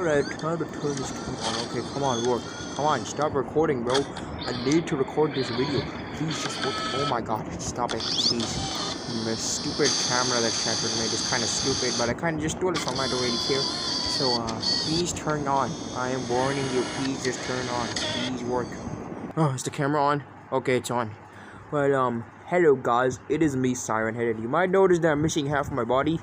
Alright, time to turn this camera on. Okay, come on, work. Come on, stop recording, bro. I need to record this video. Please just work. Oh my god, stop it. Jeez. My stupid camera that Trevor made is kind of stupid, but I kind of just do it so I don't really care. So, please turn on. I am warning you. Please just turn on. Please work. Oh, is the camera on? Okay, it's on. Well, hello guys. It is me, Siren Head. You might notice that I'm missing half of my body.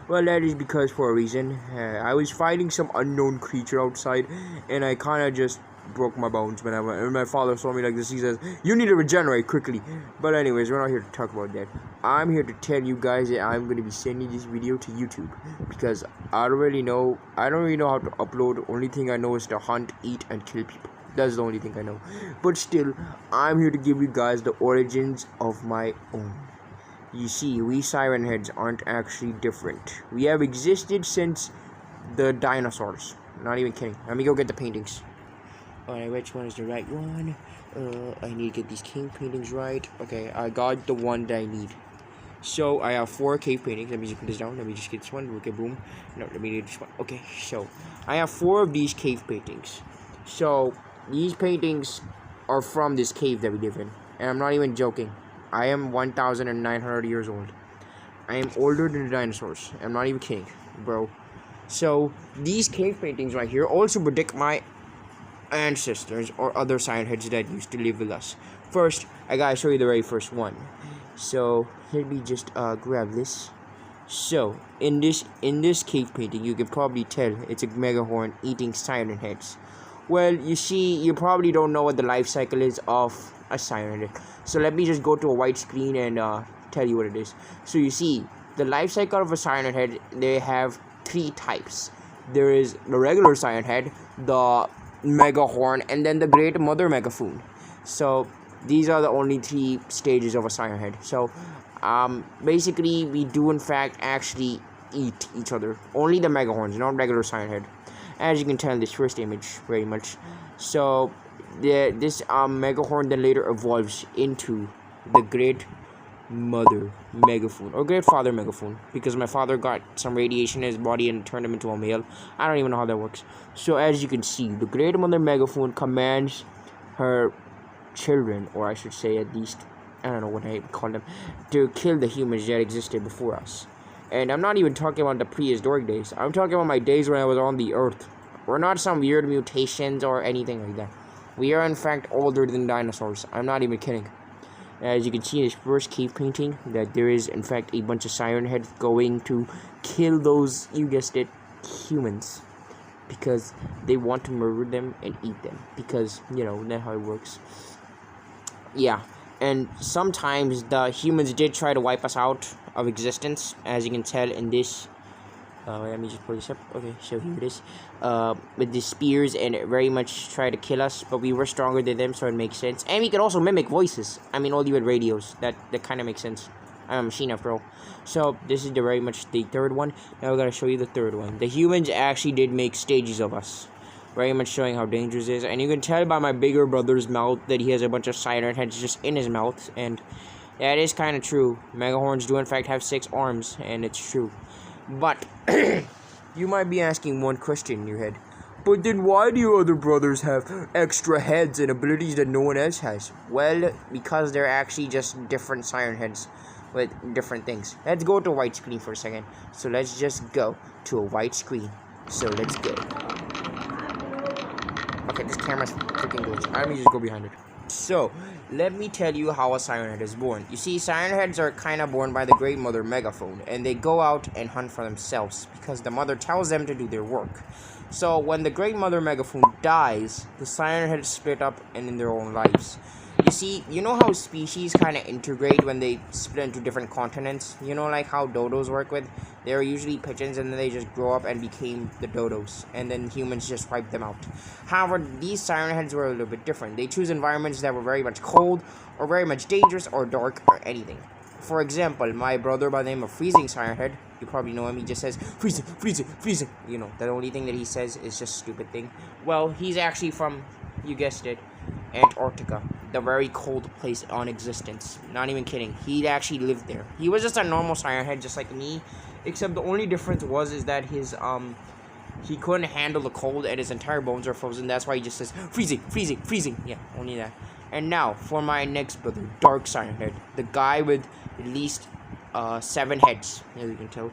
Well, that is because for a reason. I was fighting some unknown creature outside, and I kind of just broke my bones when my father saw me like this. He says, "You need to regenerate quickly." But anyways, we're not here to talk about that. I'm here to tell you guys that I'm going to be sending this video to YouTube because I don't really know how to upload. The only thing I know is to hunt, eat, and kill people. That's the only thing I know. But still, I'm here to give you guys the origins of my own. You see, we siren heads aren't actually different. We have existed since the dinosaurs. Not even kidding. Let me go get the paintings. Alright, which one is the right one? I need to get these cave paintings right. Okay, I got the one that I need. So, I have 4 cave paintings. Let me just put this down. Let me just get this one. Okay, boom. No, let me do this one. Okay, so, I have 4 of these cave paintings. So, these paintings are from this cave that we live in. And I'm not even joking. I am 1,900 years old. I am older than the dinosaurs. I'm not even kidding, bro. So, these cave paintings right here also predict my ancestors or other siren heads that used to live with us. First, I gotta show you the very first one. So, let me just grab this. So, in this cave painting, you can probably tell it's a megahorn eating siren heads. Well, you see, you probably don't know what the life cycle is of a siren head. So let me just go to a white screen and tell you what it is. So you see, the life cycle of a siren head, they have 3 types. There is the regular siren head, the megahorn, and then the great mother megaphone. So these are the only 3 stages of a siren head. So basically, we do in fact actually eat each other. Only the megahorns, not regular siren head. As you can tell in this first image, very much. So this megahorn then later evolves into the great mother megaphone or great father megaphone, because my father got some radiation in his body and turned him into a male. I don't even know how that works. So as you can see, the great mother megaphone commands her children, or I should say at least, I don't know what I call them, to kill the humans that existed before us. And I'm not even talking about the prehistoric days. I'm talking about my days when I was on the earth. We're not some weird mutations or anything like that. We are in fact older than dinosaurs. I'm not even kidding. As you can see in this first cave painting, that there is in fact a bunch of siren heads going to kill those, you guessed it, humans. Because they want to murder them and eat them. Because, you know, that's how it works. Yeah. And sometimes the humans did try to wipe us out of existence, as you can tell in this. Let me just pull this up. Okay, so here it is. With the spears, and it very much tried to kill us, but we were stronger than them, so it makes sense. And we could also mimic voices. I mean, only with radios. That kind of makes sense. I'm a machine after all. So this is very much the third one. Now we're gonna show you the third one. The humans actually did make stages of us. Very much showing how dangerous it is. And you can tell by my bigger brother's mouth that he has a bunch of siren heads just in his mouth. And that is kind of true. Megahorns do in fact have 6 arms, and it's true. But you might be asking one question in your head. But then why do your other brothers have extra heads and abilities that no one else has? Well, because they're actually just different siren heads with different things. Let's go to a white screen for a second. So let's just go to a white screen. So let's go. Okay, this camera's freaking glitched. Let me just go behind it. So, let me tell you how a siren head is born. You see, siren heads are kind of born by the great mother megaphone, and they go out and hunt for themselves because the mother tells them to do their work. So, when the great mother megaphone dies, the siren heads split up and in their own lives. You see, you know how species kind of integrate when they split into different continents? You know, like how dodos work with? They're usually pigeons, and then they just grow up and became the dodos, and then humans just wipe them out. However, these siren heads were a little bit different. They choose environments that were very much cold, or very much dangerous, or dark, or anything. For example, my brother by the name of Freezing Siren Head, you probably know him, he just says, "Freezing, freezing, freezing." You know, the only thing that he says is just a stupid thing. Well, he's actually from, you guessed it, Antarctica, the very cold place on existence. Not even kidding. He actually lived there. He was just a normal siren head, just like me, except the only difference is that his he couldn't handle the cold and his entire bones are frozen. That's why he just says, freezing, freezing, freezing. Yeah, only that. And now, for my next brother, Dark Siren Head. The guy with at least 7 heads, as you can tell.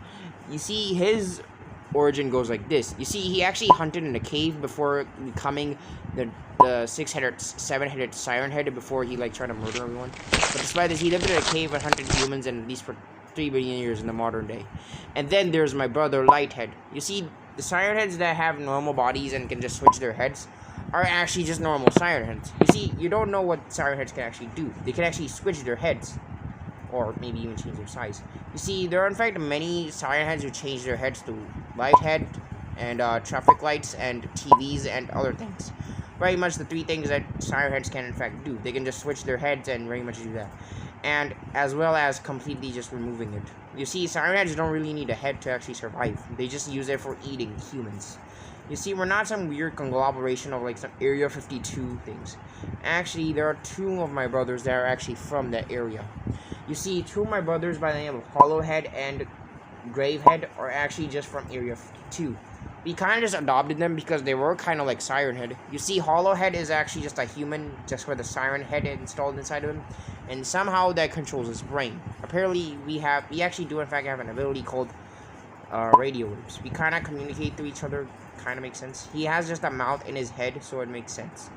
You see, his origin goes like this. You see, he actually hunted in a cave before becoming the 6-headed, 7-headed Siren Head before he, like, tried to murder everyone. But despite this, he lived in a cave and hunted humans, and at least for 3 billion years in the modern day. And then there's my brother, Lighthead. You see, the Siren Heads that have normal bodies and can just switch their heads are actually just normal Siren Heads. You see, you don't know what Siren Heads can actually do. They can actually switch their heads, or maybe even change their size. You see, there are in fact many Siren Heads who change their heads to Lighthead, and traffic lights, and TVs, and other things. Very much the 3 things that Siren Heads can in fact do. They can just switch their heads and very much do that. And as well as completely just removing it. You see, Siren Heads don't really need a head to actually survive. They just use it for eating humans. You see, we're not some weird conglomeration of like some Area 52 things. Actually, there are 2 of my brothers that are actually from that area. You see, 2 of my brothers by the name of Hollowhead and Gravehead are actually just from Area 52. We kind of just adopted them because they were kind of like Siren Head. You see, Hollowhead is actually just a human, just with a Siren Head installed inside of him, and somehow that controls his brain. Apparently, we actually do in fact have an ability called radio waves. We kind of communicate to each other. Kind of makes sense. He has just a mouth in his head, so it makes sense.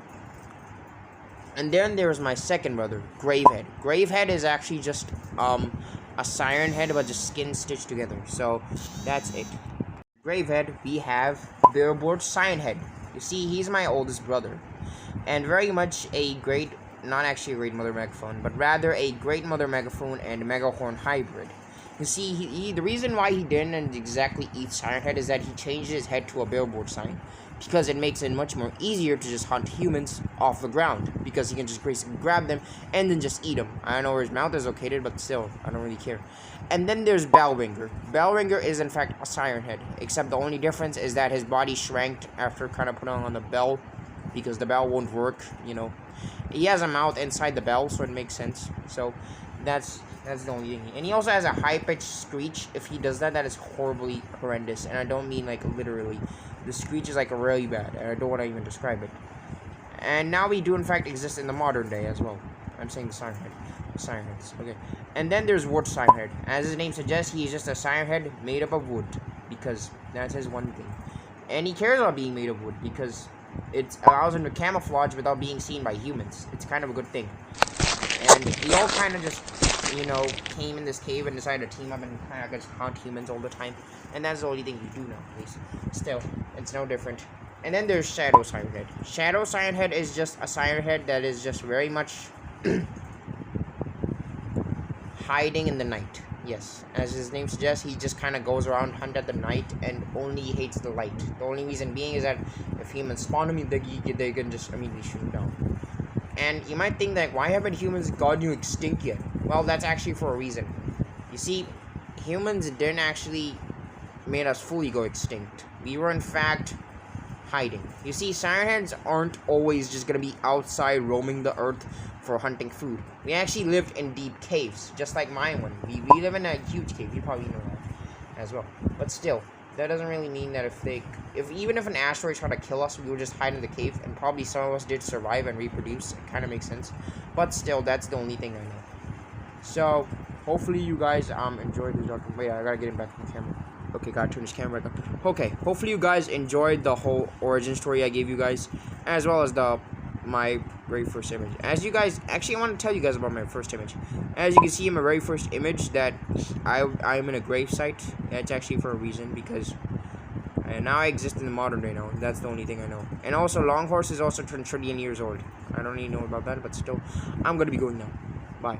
And then there's my second brother, Gravehead. Gravehead is actually just a Siren Head, but just skin stitched together. So that's it. Gravehead, we have Billboard Siren Head. You see, he's my oldest brother, and very much a great, not actually a great mother megaphone, but rather a great mother megaphone and megahorn hybrid. You see, the reason why he didn't exactly eat Siren Head is that he changed his head to a billboard sign, because it makes it much more easier to just hunt humans off the ground, because he can just basically grab them and then just eat them. I don't know where his mouth is located, but still, I don't really care. And then there's Bellringer. Bellringer is in fact a Siren Head, except the only difference is that his body shrank after kind of putting on the bell, because the bell won't work, you know. He has a mouth inside the bell, so it makes sense. So that's the only thing. And he also has a high-pitched screech. If he does that, that is horribly horrendous. And I don't mean like literally. The screech is like really bad, and I don't want to even describe it. And now we do in fact exist in the modern day as well. I'm saying the Siren Head. Siren Heads. Okay. And then there's Wood Siren Head. As his name suggests, he's just a Siren Head made up of wood, because that's his one thing. And he cares about being made of wood because it allows him to camouflage without being seen by humans. It's kind of a good thing. And we all kind of just, you know, came in this cave and decided to team up and kind of just hunt humans all the time. And that's the only thing we do now, at least. Still, it's no different. And then there's Shadow Siren Head. Shadow Siren Head is just a Siren Head that is just very much hiding in the night. Yes, as his name suggests, he just kind of goes around, hunt at the night, and only hates the light. The only reason being is that if humans spawn him, they can just immediately shoot him down. And you might think that, why haven't humans gone extinct yet? Well, that's actually for a reason. You see, humans didn't actually make us fully go extinct. We were in fact hiding. You see, Siren Heads aren't always just gonna be outside roaming the earth for hunting food. We actually lived in deep caves, just like my one. We live in a huge cave. You probably know that as well. But still, that doesn't really mean that even if an asteroid tried to kill us, we would just hide in the cave, and probably some of us did survive and reproduce. It kind of makes sense. But still, that's the only thing I know. So, hopefully you guys enjoyed this document. Wait, I gotta get him back on the camera. Okay, gotta turn this camera back on. Okay, hopefully you guys enjoyed the whole origin story I gave you guys, as well as my very first image. As you guys, actually I want to tell you guys about my first image. As you can see in my very first image that I'm in a grave site. That's actually for a reason, because now I exist in the modern day now. That's the only thing I know. And also, Longhorse is also turned 30 years old. I don't even know about that, but still, I'm gonna be going now. Bye.